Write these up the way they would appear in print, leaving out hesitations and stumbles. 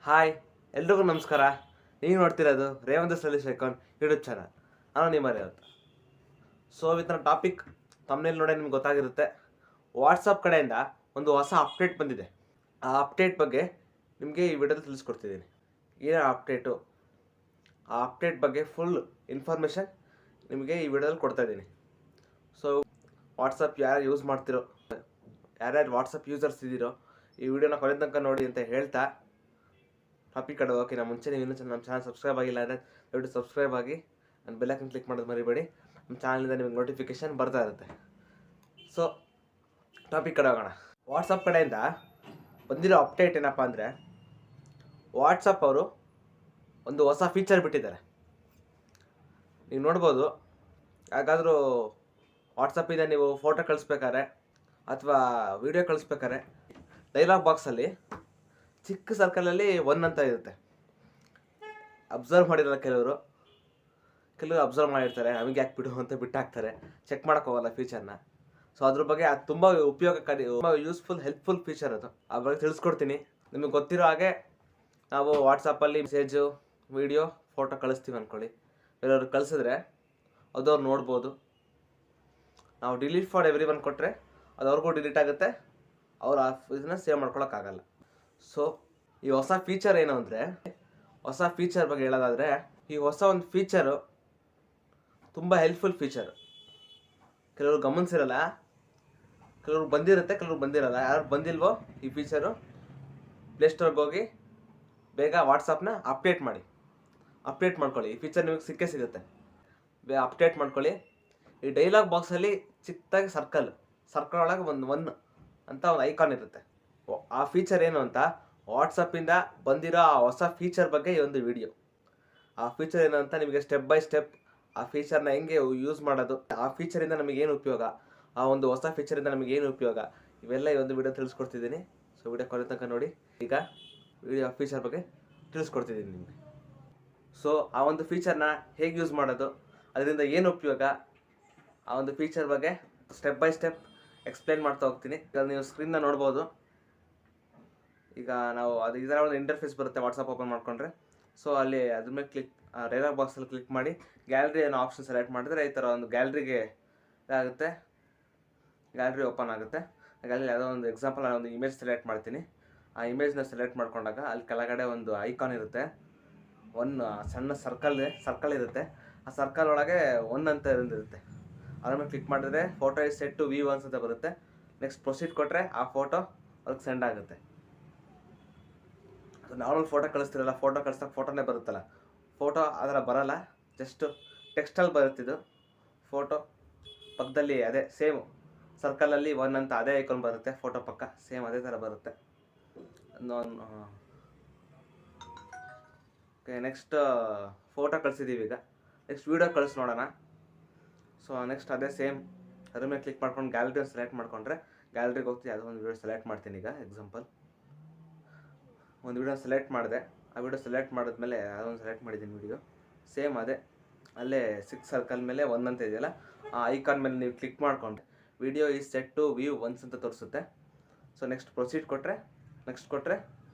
Hi, ಎಲ್ರಿಗೂ ನಮಸ್ಕಾರ. ನೀವು ನೋಡ್ತಿರೋದು Revanth Stylish Icon YouTube channel. ನಾನು ನಿಮ್ಮ ರೇವಂತ್. ಸೊ ಇವತ್ತಿನ ಟಾಪಿಕ್ ತಮ್ಮನೇಲಿ ನೋಡಿ ನಿಮ್ಗೆ ಗೊತ್ತಾಗಿರುತ್ತೆ. ವಾಟ್ಸಪ್ ಕಡೆಯಿಂದ ಒಂದು ಹೊಸ ಅಪ್ಡೇಟ್ ಬಂದಿದೆ. ಆ ಅಪ್ಡೇಟ್ ಬಗ್ಗೆ ನಿಮಗೆ ಈ ವಿಡಿಯೋದಲ್ಲಿ ತಿಳಿಸ್ಕೊಡ್ತಿದ್ದೀನಿ. ಏನು ಅಪ್ಡೇಟು, ಆ ಅಪ್ಡೇಟ್ ಬಗ್ಗೆ ಫುಲ್ ಇನ್ಫಾರ್ಮೇಷನ್ ನಿಮಗೆ ಈ ವಿಡಿಯೋದಲ್ಲಿ ಕೊಡ್ತಾಯಿದ್ದೀನಿ. ಸೊ ವಾಟ್ಸಪ್ ಯಾರು ಯೂಸ್ ಮಾಡ್ತಿರೋ, ಯಾರ್ಯಾರು ವಾಟ್ಸಪ್ ಯೂಸರ್ಸ್ ಇದ್ದೀರೋ ಈ ವಿಡಿಯೋನ ಕೊನೆ ತನಕ ನೋಡಿ ಅಂತ ಹೇಳ್ತಾ ಟಾಪಿಕ್ ಕಡೆ ಓಕೆ. ನಾನು ಮುಂಚೆ ನೀವು ಇನ್ನೂ ನಮ್ಮ ಚಾನಲ್ ಸಬ್ಸ್ಕ್ರೈಬ್ ಆಗಿಲ್ಲ ಅಂದರೆ ದಯವಿಟ್ಟು ಸಬ್ಸ್ಕ್ರೈಬ್ ಆಗಿ ನಾನು ಬೆಲ್ಲೈಕನ್ ಕ್ಲಿಕ್ ಮಾಡೋದು ಮರಿಬೇಡಿ. ನಮ್ಮ ಚಾನಲಿಂದ ನಿಮಗೆ ನೋಟಿಫಿಕೇಷನ್ ಬರ್ತಾ ಇರುತ್ತೆ. ಸೊ ಟಾಪಿಕ್ ಕಡೆ ಹೋಗೋಣ. ವಾಟ್ಸಪ್ ಕಡೆಯಿಂದ ಬಂದಿರೋ ಅಪ್ಡೇಟ್ ಏನಪ್ಪ ಅಂದರೆ, ವಾಟ್ಸಪ್ ಅವರು ಒಂದು ಹೊಸ ಫೀಚರ್ ಬಿಟ್ಟಿದ್ದಾರೆ. ನೀವು ನೋಡ್ಬೋದು, ಯಾಕಾದರೂ ವಾಟ್ಸಪ್ಪಿಂದ ನೀವು ಫೋಟೋ ಕಳಿಸ್ಬೇಕಾದ್ರೆ ಅಥವಾ ವಿಡಿಯೋ ಕಳಿಸ್ಬೇಕಾದ್ರೆ ಡೈಲಾಗ್ ಬಾಕ್ಸಲ್ಲಿ ಚಿಕ್ಕ ಸರ್ಕಲಲ್ಲಿ ಒನ್ ಅಂತ ಇರುತ್ತೆ. ಅಬ್ಸರ್ವ್ ಮಾಡಿರಲ್ಲ ಕೆಲವರು ಅಬ್ಸರ್ವ್ ಮಾಡಿರ್ತಾರೆ, ನಮಗೆ ಯಾಕೆ ಬಿಡು ಅಂತ ಬಿಟ್ಟಾಕ್ತಾರೆ, ಚೆಕ್ ಮಾಡೋಕೆ ಹೋಗಲ್ಲ ಫೀಚರ್ನ. ಸೊ ಅದ್ರ ಬಗ್ಗೆ ಅದು ತುಂಬ ಉಪಯೋಗಕಾರಿ, ತುಂಬ ಯೂಸ್ಫುಲ್, ಹೆಲ್ಪ್ಫುಲ್ ಫೀಚರ್ ಅದು. ಆ ಬಗ್ಗೆ ತಿಳಿಸ್ಕೊಡ್ತೀನಿ. ನಿಮಗೆ ಗೊತ್ತಿರೋ ಹಾಗೆ ನಾವು ವಾಟ್ಸಪ್ಪಲ್ಲಿ ಮೆಸೇಜು, ವಿಡಿಯೋ, ಫೋಟೋ ಕಳಿಸ್ತೀವಿ ಅಂದ್ಕೊಳ್ಳಿ. ಬೇರೆಯವ್ರಿಗೆ ಕಳಿಸಿದ್ರೆ ಅದು ಅವ್ರು ನೋಡ್ಬೋದು. ನಾವು ಡಿಲೀಟ್ ಫಾರ್ ಎವ್ರಿ ಒನ್ ಕೊಟ್ಟರೆ ಅದು ಅವ್ರಿಗೂ ಡಿಲೀಟ್ ಆಗುತ್ತೆ, ಅವ್ರು ಆ ಇದನ್ನ ಸೇವ್ ಮಾಡ್ಕೊಳಕ್ಕಾಗಲ್ಲ. ಸೊ ಈ ಹೊಸ ಫೀಚರ್ ಏನು ಅಂದರೆ, ಹೊಸ ಫೀಚರ್ ಬಗ್ಗೆ ಹೇಳೋದಾದರೆ, ಈ ಹೊಸ ಒಂದು ಫೀಚರು ತುಂಬ ಹೆಲ್ಪ್ಫುಲ್ ಫೀಚರು. ಕೆಲವರು ಗಮನಿಸಿರಲ್ಲ, ಕೆಲವ್ರು ಬಂದಿರುತ್ತೆ, ಕೆಲವ್ರು ಬಂದಿರಲ್ಲ. ಯಾರು ಬಂದಿಲ್ವೋ ಈ ಫೀಚರು ಪ್ಲೇಸ್ಟೋರ್ಗೆ ಹೋಗಿ ಬೇಗ ವಾಟ್ಸಪ್ನ ಅಪ್ಡೇಟ್ ಮಾಡ್ಕೊಳ್ಳಿ. ಈ ಫೀಚರ್ ನಿಮಗೆ ಸಿಗುತ್ತೆ. ಬೇಗ ಅಪ್ಡೇಟ್ ಮಾಡ್ಕೊಳ್ಳಿ. ಈ ಡೈಲಾಗ್ ಬಾಕ್ಸಲ್ಲಿ ಚಿಕ್ಕದಾಗಿ ಸರ್ಕಲ್ ಒಳಗೆ ಒಂದು ಒನ್ ಅಂತ ಒಂದು ಐಕಾನ್ ಇರುತ್ತೆ. ಆ ಫೀಚರ್ ಏನು ಅಂತ, ವಾಟ್ಸಪ್ಪಿಂದ ಬಂದಿರೋ ಆ ಹೊಸ ಫೀಚರ್ ಬಗ್ಗೆ ಈ ಒಂದು ವಿಡಿಯೋ. ಆ ಫೀಚರ್ ಏನು ಅಂತ ನಿಮಗೆ ಸ್ಟೆಪ್ ಬೈ ಸ್ಟೆಪ್ ಆ ಫೀಚರ್ನ ಹೆಂಗೆ ಯೂಸ್ ಮಾಡೋದು, ಆ ಫೀಚರಿಂದ ನಮಗೇನು ಉಪಯೋಗ, ಆ ಒಂದು ಹೊಸ ಫೀಚರಿಂದ ನಮಗೇನು ಉಪಯೋಗ, ಇವೆಲ್ಲ ಈ ಒಂದು ವಿಡಿಯೋ ತಿಳಿಸ್ಕೊಡ್ತಿದ್ದೀನಿ. ಸೊ ವಿಡಿಯೋ ಕೊನೆ ತನಕ ನೋಡಿ. ಈಗ ವಿಡಿಯೋ ಫೀಚರ್ ಬಗ್ಗೆ ತಿಳಿಸ್ಕೊಡ್ತಿದ್ದೀನಿ ನಿಮಗೆ. ಸೊ ಆ ಒಂದು ಫೀಚರ್ನ ಹೇಗೆ ಯೂಸ್ ಮಾಡೋದು, ಅದರಿಂದ ಏನು ಉಪಯೋಗ, ಆ ಒಂದು ಫೀಚರ್ ಬಗ್ಗೆ ಸ್ಟೆಪ್ ಬೈ ಸ್ಟೆಪ್ ಎಕ್ಸ್ಪ್ಲೇನ್ ಮಾಡ್ತಾ ಹೋಗ್ತೀನಿ. ಈಗ ನೀವು ಸ್ಕ್ರೀನ್ನ ನೋಡ್ಬೋದು. ಈಗ ನಾವು ಅದು ಇದರ ಒಂದು ಇಂಟರ್ಫೇಸ್ ಬರುತ್ತೆ ವಾಟ್ಸಪ್ ಓಪನ್ ಮಾಡಿಕೊಂಡ್ರೆ. ಸೊ ಅಲ್ಲಿ ಅದ್ರ ಮೇಲೆ ಡೈಲಾಗ್ ಬಾಕ್ಸಲ್ಲಿ ಕ್ಲಿಕ್ ಮಾಡಿ ಗ್ಯಾಲರಿ ಅನ್ನೋ ಆಪ್ಷನ್ ಸೆಲೆಕ್ಟ್ ಮಾಡಿದ್ರೆ ಈ ಥರ ಒಂದು ಗ್ಯಾಲರಿಗೆ ಇದಾಗುತ್ತೆ, ಗ್ಯಾಲರಿ ಓಪನ್ ಆಗುತ್ತೆ. ಗ್ಯಾಲರಿ ಯಾವುದೋ ಒಂದು ಎಕ್ಸಾಂಪಲ್ ನಾನು ಒಂದು ಇಮೇಜ್ ಸೆಲೆಕ್ಟ್ ಮಾಡ್ತೀನಿ. ಆ ಇಮೇಜ್ನ ಸೆಲೆಕ್ಟ್ ಮಾಡ್ಕೊಂಡಾಗ ಅಲ್ಲಿ ಕೆಳಗಡೆ ಒಂದು ಐಕಾನ್ ಇರುತ್ತೆ, ಒಂದು ಸಣ್ಣ ಸರ್ಕಲ್ ಇರುತ್ತೆ. ಆ ಸರ್ಕಲ್ ಒಳಗೆ ಒನ್ ಅಂತ ಇರುತ್ತೆ. ಅದ್ರ ಮೇಲೆ ಕ್ಲಿಕ್ ಮಾಡಿದ್ರೆ photo is set to view ಅಂತ ಬರುತ್ತೆ. ನೆಕ್ಸ್ಟ್ ಪ್ರೊಸೀಡ್ ಕೊಟ್ಟರೆ ಆ ಫೋಟೋ ಅವ್ರಿಗೆ ಸೆಂಡ್ ಆಗುತ್ತೆ. ನಾರ್ಮಲ್ ಫೋಟೋ ಕಳಿಸ್ತಿರಲ್ಲ, ಫೋಟೋ ಕಳಿಸ್ದಾಗ ಫೋಟೋನೇ ಬರುತ್ತಲ್ಲ, ಫೋಟೋ ಆ ಥರ ಬರೋಲ್ಲ, ಜಸ್ಟು ಟೆಕ್ಸ್ಟಲ್ಲಿ ಬರುತ್ತಿದ್ದು. ಫೋಟೋ ಪಕ್ಕದಲ್ಲಿ ಅದೇ ಸೇಮ್ ಸರ್ಕಲಲ್ಲಿ ಒನ್ ಅಂತ ಅದೇ ಐಕಾನ್ ಬರುತ್ತೆ, ಫೋಟೋ ಪಕ್ಕ ಸೇಮ್ ಅದೇ ಥರ ಬರುತ್ತೆ. ಓಕೆ, ನೆಕ್ಸ್ಟ್ ಫೋಟೋ ಕಳಿಸಿದ್ದೀವಿ. ಈಗ ನೆಕ್ಸ್ಟ್ ವೀಡಿಯೋ ಕಳಿಸಿ ನೋಡೋಣ. ಸೊ ನೆಕ್ಸ್ಟ್ ಅದೇ ಸೇಮ್ ಅದ್ರ ಮೇಲೆ ಕ್ಲಿಕ್ ಮಾಡ್ಕೊಂಡು ಗ್ಯಾಲರಿನ ಸೆಲೆಕ್ಟ್ ಮಾಡಿಕೊಂಡ್ರೆ ಗ್ಯಾಲರಿಗೆ ಹೋಗ್ತೀವಿ. ಯಾವುದೋ ಒಂದು ವೀಡಿಯೋ ಸೆಲೆಕ್ಟ್ ಮಾಡ್ತೀನಿ. ಈಗ ಎಕ್ಸಾಂಪಲ್ ಒಂದು ವೀಡಿಯೋ ಸೆಲೆಕ್ಟ್ ಮಾಡಿದೆ. ಆ ವಿಡಿಯೋ ಸೆಲೆಕ್ಟ್ ಮಾಡಿದ್ಮೇಲೆ ಯಾವುದೋ ಒಂದು ಸೆಲೆಕ್ಟ್ ಮಾಡಿದ್ದೀನಿ ವೀಡಿಯೋ, ಸೇಮ್ ಅದೇ ಅಲ್ಲೇ ಸಿಕ್ಸ್ ಸರ್ಕಲ್ ಮೇಲೆ ಒನ್ ಅಂತ ಇದೆಯಲ್ಲ, ಆ ಐಕಾನ್ ಮೇಲೆ ನೀವು ಕ್ಲಿಕ್ ಮಾಡಿಕೊಂಡ್ರೆ video is set to view once ಅಂತ ತೋರಿಸುತ್ತೆ. ಸೊ ನೆಕ್ಸ್ಟ್ ಪ್ರೊಸೀಡ್ ಕೊಟ್ಟರೆ, ನೆಕ್ಸ್ಟ್ ಕೊಟ್ಟರೆ,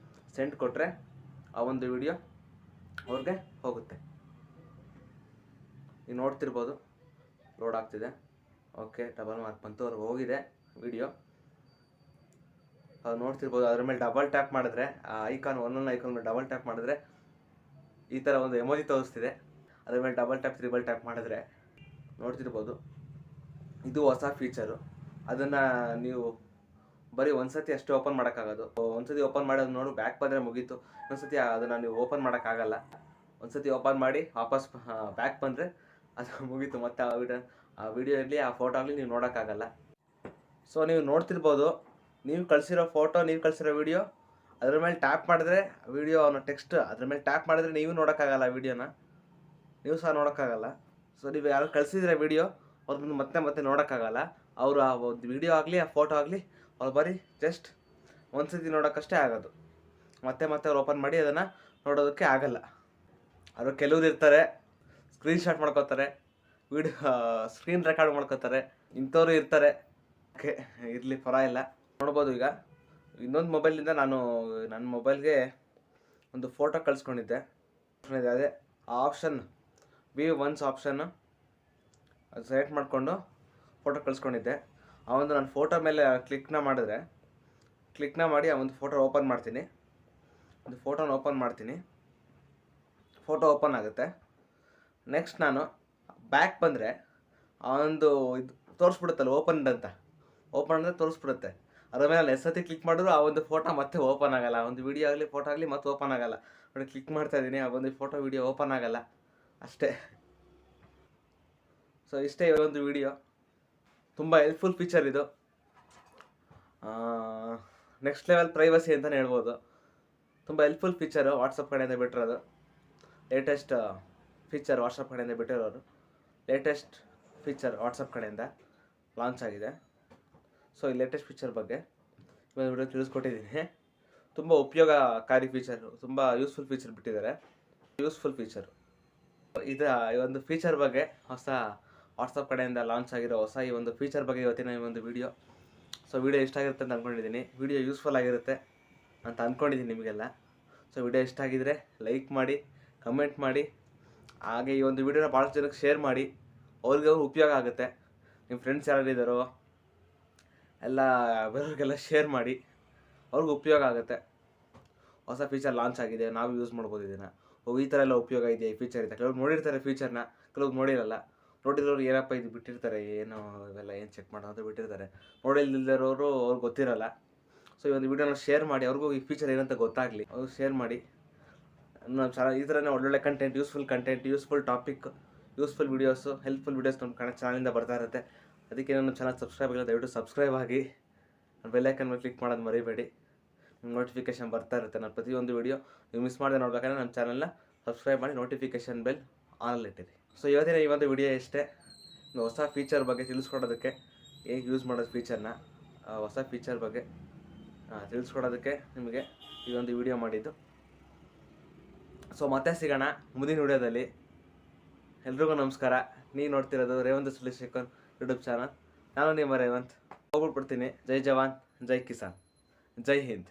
ಸೆಂಡ್ ಕೊಟ್ಟರೆ ಆ ಒಂದು ವಿಡಿಯೋ ಅವ್ರಿಗೆ ಹೋಗುತ್ತೆ. ನೀವು ನೋಡ್ತಿರ್ಬೋದು, ಲೋಡ್ ಆಗ್ತಿದೆ. ಓಕೆ, ಡಬಲ್ ಮಾರ್ಕ್ ಬಂತು, ಅವ್ರಿಗೆ ಹೋಗಿದೆ ವಿಡಿಯೋ. ಅದು ನೋಡ್ತಿರ್ಬೋದು. ಅದ್ರ ಮೇಲೆ ಡಬಲ್ ಟ್ಯಾಪ್ ಮಾಡಿದ್ರೆ ಆ ಐಕಾನ್, ಒಂದೊಂದು ಐಕಾನ್ ಮೇಲೆ ಡಬಲ್ ಟ್ಯಾಪ್ ಮಾಡಿದ್ರೆ ಈ ಥರ ಒಂದು ಎಮೋಜಿ ತೋರಿಸ್ತಿದೆ. ಅದ್ರ ಮೇಲೆ ಡಬಲ್ ಟ್ಯಾಪ್, ತ್ರಿಬಲ್ ಟ್ಯಾಪ್ ಮಾಡಿದ್ರೆ ನೋಡ್ತಿರ್ಬೋದು. ಇದು ಹೊಸ ಫೀಚರು. ಅದನ್ನು ನೀವು ಬರೀ ಒಂದ್ಸತಿ ಅಷ್ಟೇ ಓಪನ್ ಮಾಡೋಕ್ಕಾಗೋದು. ಒಂದ್ಸತಿ ಓಪನ್ ಮಾಡೋದು ನೋಡು, ಬ್ಯಾಕ್ ಬಂದರೆ ಮುಗೀತು. ಒಂದ್ಸತಿ ಅದನ್ನು ನೀವು ಓಪನ್ ಮಾಡೋಕ್ಕಾಗಲ್ಲ. ಒಂದ್ಸತಿ ಓಪನ್ ಮಾಡಿ ವಾಪಸ್ ಬ್ಯಾಕ್ ಬಂದರೆ ಅದು ಮುಗೀತು. ಮತ್ತು ಆ ವಿಡಿಯೋ ಇರಲಿ, ಆ ಫೋಟೋ ಆಗಲಿ ನೀವು ನೋಡೋಕ್ಕಾಗಲ್ಲ. ಸೊ ನೀವು ನೋಡ್ತಿರ್ಬೋದು, ನೀವು ಕಳಿಸಿರೋ ಫೋಟೋ, ನೀವು ಕಳಿಸಿರೋ ವಿಡಿಯೋ, ಅದ್ರ ಮೇಲೆ ಟ್ಯಾಪ್ ಮಾಡಿದ್ರೆ ವಿಡಿಯೋ ಅನ್ನೋ ಟೆಕ್ಸ್ಟ್ ಅದ್ರ ಮೇಲೆ ಟ್ಯಾಪ್ ಮಾಡಿದ್ರೆ ನೀವು ನೋಡೋಕ್ಕಾಗಲ್ಲ, ವಿಡಿಯೋನ ನೀವು ಸಹ ನೋಡೋಕ್ಕಾಗಲ್ಲ. ಸೊ ನೀವು ಯಾರು ಕಳಿಸಿದ್ರೆ ವಿಡಿಯೋ ಅವ್ರಿಗೆ ಮತ್ತೆ ನೋಡೋಕ್ಕಾಗಲ್ಲ. ಅವರು ಆ ಒಂದು ವಿಡಿಯೋ ಆಗಲಿ, ಆ ಫೋಟೋ ಆಗಲಿ, ಅವ್ರು ಬರೀ ಜಸ್ಟ್ ಒಂದು ಸತಿ ನೋಡೋಕ್ಕಷ್ಟೇ ಆಗೋದು. ಮತ್ತೆ ಅವ್ರು ಓಪನ್ ಮಾಡಿ ಅದನ್ನು ನೋಡೋದಕ್ಕೆ ಆಗಲ್ಲ. ಅವರು ಕೆಲವ್ರು ಇರ್ತಾರೆ ಸ್ಕ್ರೀನ್ಶಾಟ್ ಮಾಡ್ಕೋತಾರೆ, ಸ್ಕ್ರೀನ್ ರೆಕಾರ್ಡ್ ಮಾಡ್ಕೋತಾರೆ, ಇಂಥವ್ರು ಇರ್ತಾರೆ. ಓಕೆ, ಇರಲಿ, ಪರವಾಗಿಲ್ಲ. ನೋಡ್ಬೋದು. ಈಗ ಇನ್ನೊಂದು ಮೊಬೈಲಿಂದ ನಾನು ನನ್ನ ಮೊಬೈಲ್ಗೆ ಒಂದು ಫೋಟೋ ಕಳಿಸ್ಕೊಂಡಿದ್ದೆ. ಅದೇ ಆ ಆಪ್ಷನ್ ವ್ಯೂ ಒನ್ಸ್ ಆಪ್ಷನ್ನು ಅದು ಸೆಲೆಕ್ಟ್ ಮಾಡಿಕೊಂಡು ಫೋಟೋ ಕಳಿಸ್ಕೊಂಡಿದ್ದೆ. ಆ ಒಂದು ನಾನು ಫೋಟೋ ಮೇಲೆ ಕ್ಲಿಕ್ನ ಮಾಡಿ ಆ ಒಂದು ಫೋಟೋ ಓಪನ್ ಮಾಡ್ತೀನಿ. ಒಂದು ಫೋಟೋನ ಓಪನ್ ಮಾಡ್ತೀನಿ. ಫೋಟೋ ಓಪನ್ ಆಗುತ್ತೆ. ನೆಕ್ಸ್ಟ್ ನಾನು ಬ್ಯಾಕ್ ಬಂದರೆ ಆ ಒಂದು ಇದು ತೋರಿಸ್ಬಿಡುತ್ತಲ್ಲ ಓಪನ್ ಅಂದರೆ ತೋರಿಸ್ಬಿಡುತ್ತೆ. ಅದ್ರ ಮೇಲೆ ನಾನು ಎಷ್ಟೊತ್ತಿ ಕ್ಲಿಕ್ ಮಾಡಿದ್ರು ಆ ಒಂದು ಫೋಟೋ ಮತ್ತೆ ಓಪನ್ ಆಗಲ್ಲ. ಆ ಒಂದು ವೀಡಿಯೋ ಆಗಲಿ ಫೋಟೋ ಆಗಲಿ ಮತ್ತೆ ಓಪನ್ ಆಗಲ್ಲ. ನೋಡಿ ಕ್ಲಿಕ್ ಮಾಡ್ತಾ ಇದ್ದೀನಿ, ಆ ಒಂದು ಫೋಟೋ ವೀಡಿಯೋ ಓಪನ್ ಆಗಲ್ಲ ಅಷ್ಟೇ. ಸೊ ಇಷ್ಟೇ ಈ ಒಂದು ವೀಡಿಯೋ. ತುಂಬ ಹೆಲ್ಪ್ಫುಲ್ ಫೀಚರ್ ಇದು. ನೆಕ್ಸ್ಟ್ ಲೆವೆಲ್ ಪ್ರೈವಸಿ ಅಂತಲೇ ಹೇಳ್ಬೋದು. ತುಂಬ ಹೆಲ್ಪ್ಫುಲ್ ಫೀಚರು ವಾಟ್ಸಪ್ ಕಡೆಯಿಂದ ಬಿಟ್ಟಿರೋದು. ಲೇಟೆಸ್ಟ್ ಫೀಚರ್ ವಾಟ್ಸಪ್ ಕಡೆಯಿಂದ ಬಿಟ್ಟಿರೋರು. ಲೇಟೆಸ್ಟ್ ಫೀಚರ್ ವಾಟ್ಸಪ್ ಕಡೆಯಿಂದ ಲಾಂಚ್ ಆಗಿದೆ. ಸೊ ಈ ಲೇಟೆಸ್ಟ್ ಫೀಚರ್ ಬಗ್ಗೆ ಇವತ್ತು ವಿಡಿಯೋ ತಿಳಿಸ್ಕೊಟ್ಟಿದ್ದೀನಿ. ತುಂಬ ಉಪಯೋಗಕಾರಿ ಫೀಚರು, ತುಂಬ ಯೂಸ್ಫುಲ್ ಫೀಚರ್ ಬಿಟ್ಟಿದ್ದಾರೆ. ಯೂಸ್ಫುಲ್ ಫೀಚರು ಇದು. ಈ ಒಂದು ಫೀಚರ್ ಬಗ್ಗೆ ಹೊಸ ವಾಟ್ಸಪ್ ಕಡೆಯಿಂದ ಲಾಂಚ್ ಆಗಿರೋ ಹೊಸ ಈ ಒಂದು ಫೀಚರ್ ಬಗ್ಗೆ ಇವತ್ತಿನ ಈ ಒಂದು ವಿಡಿಯೋ. ಸೊ ವಿಡಿಯೋ ಇಷ್ಟ ಆಗಿರುತ್ತೆ ಅಂತ ಅಂದ್ಕೊಂಡಿದ್ದೀನಿ. ವಿಡಿಯೋ ಯೂಸ್ಫುಲ್ ಆಗಿರುತ್ತೆ ಅಂತ ಅಂದ್ಕೊಂಡಿದ್ದೀನಿ ನಿಮಗೆಲ್ಲ. ಸೊ ವಿಡಿಯೋ ಇಷ್ಟ ಆಗಿದ್ದರೆ ಲೈಕ್ ಮಾಡಿ, ಕಮೆಂಟ್ ಮಾಡಿ, ಹಾಗೆ ಈ ಒಂದು ವಿಡಿಯೋನ ಭಾಳಷ್ಟು ಜನಕ್ಕೆ ಶೇರ್ ಮಾಡಿ. ಅವ್ರಿಗೆ ಉಪಯೋಗ ಆಗುತ್ತೆ. ನಿಮ್ಮ ಫ್ರೆಂಡ್ಸ್ ಯಾರಿದ್ದಾರೋ ಎಲ್ಲ ಬೇರೆಯವ್ರಿಗೆಲ್ಲ ಶೇರ್ ಮಾಡಿ, ಅವ್ರಿಗೂ ಉಪಯೋಗ ಆಗುತ್ತೆ. ಹೊಸ ಫೀಚರ್ ಲಾಂಚ್ ಆಗಿದೆ, ನಾವು ಯೂಸ್ ಮಾಡ್ಬೋದು ಇದನ್ನು. ಈ ಥರ ಎಲ್ಲ ಉಪಯೋಗ ಇದೆ, ಈ ಫೀಚರ್ ಇದೆ. ಕೆಲವ್ರು ನೋಡಿರ್ತಾರೆ ಫೀಚರ್ನ, ಕೆಲವ್ರು ನೋಡಿರಲ್ಲ. ನೋಡಿರೋರು ಏನಪ್ಪ ಇದು ಬಿಟ್ಟಿರ್ತಾರೆ, ಏನೋ ಇವೆಲ್ಲ ಏನು ಚೆಕ್ ಮಾಡೋದು ಅಂತ ಬಿಟ್ಟಿರ್ತಾರೆ. ನೋಡಿಲ್ದಿರೋರು ಅವ್ರಿಗೆ ಗೊತ್ತಿರಲ್ಲ. ಸೊ ಈ ಒಂದು ವೀಡಿಯೋನ ಶೇರ್ ಮಾಡಿ, ಅವ್ರಿಗೂ ಈ ಫೀಚರ್ ಏನಂತ ಗೊತ್ತಾಗಲಿ. ಅವ್ರು ಶೇರ್ ಮಾಡಿ. ನಮ್ಮ ಈ ಥರನೇ ಒಳ್ಳೊಳ್ಳೆ content, useful topic, useful videos, helpful videos ನಮ್ಮ ಚಾನಲಿಂದ ಬರ್ತಾ ಇರುತ್ತೆ. ಅದಕ್ಕೆ ನನ್ನ ಚಾನಲ್ ಸಬ್ಸ್ಕ್ರೈಬ್ ಆಗಿಲ್ಲ, ದಯವಿಟ್ಟು ಸಬ್ಸ್ಕ್ರೈಬ್ ಆಗಿ. ಬೆಲ್ಲೈಕನ್ ಮೇಲೆ ಕ್ಲಿಕ್ ಮಾಡೋದು ಮರಿಬೇಡಿ. ನಿಮ್ಗೆ ನೋಟಿಫಿಕೇಷನ್ ಬರ್ತಾ ಇರುತ್ತೆ. ನಾನು ಪ್ರತಿಯೊಂದು ವೀಡಿಯೋ ನೀವು ಮಿಸ್ ಮಾಡದೆ ನೋಡ್ಬೇಕಾದ್ರೆ ನಮ್ಮ ಚಾನಲ್ನ ಸಬ್ಸ್ಕ್ರೈಬ್ ಮಾಡಿ ನೋಟಿಫಿಕೇಷನ್ ಬೆಲ್ ಆನಲ್ಲಿ ಇಟ್ಟಿರಿ. ಸೊ ಇವತ್ತಿನ ಈ ಒಂದು ವಿಡಿಯೋ ಇಷ್ಟೇ. ಹೊಸ ಫೀಚರ್ ಬಗ್ಗೆ ತಿಳಿಸ್ಕೊಡೋದಕ್ಕೆ, ಹೇಗೆ ಯೂಸ್ ಮಾಡೋದು ಫೀಚರ್ನ, ಹೊಸ ಫೀಚರ್ ಬಗ್ಗೆ ತಿಳಿಸ್ಕೊಡೋದಕ್ಕೆ ನಿಮಗೆ ಈ ಒಂದು ವಿಡಿಯೋ ಮಾಡಿದ್ದು. ಸೊ ಮತ್ತೆ ಸಿಗೋಣ ಮುಂದಿನ ವಿಡಿಯೋದಲ್ಲಿ. ಎಲ್ರಿಗೂ ನಮಸ್ಕಾರ. ನೀವು ನೋಡ್ತಿರೋದು Revanth STYLİSH ICON YouTube channel. ನಾನು ನಿಮ್ಮ ರೇವಂತ್. ಹೋಗ್ಬಿಡ್ತೀನಿ. ಜೈ ಜವಾನ್, ಜೈ ಕಿಸಾನ್, ಜೈ ಹಿಂದ್.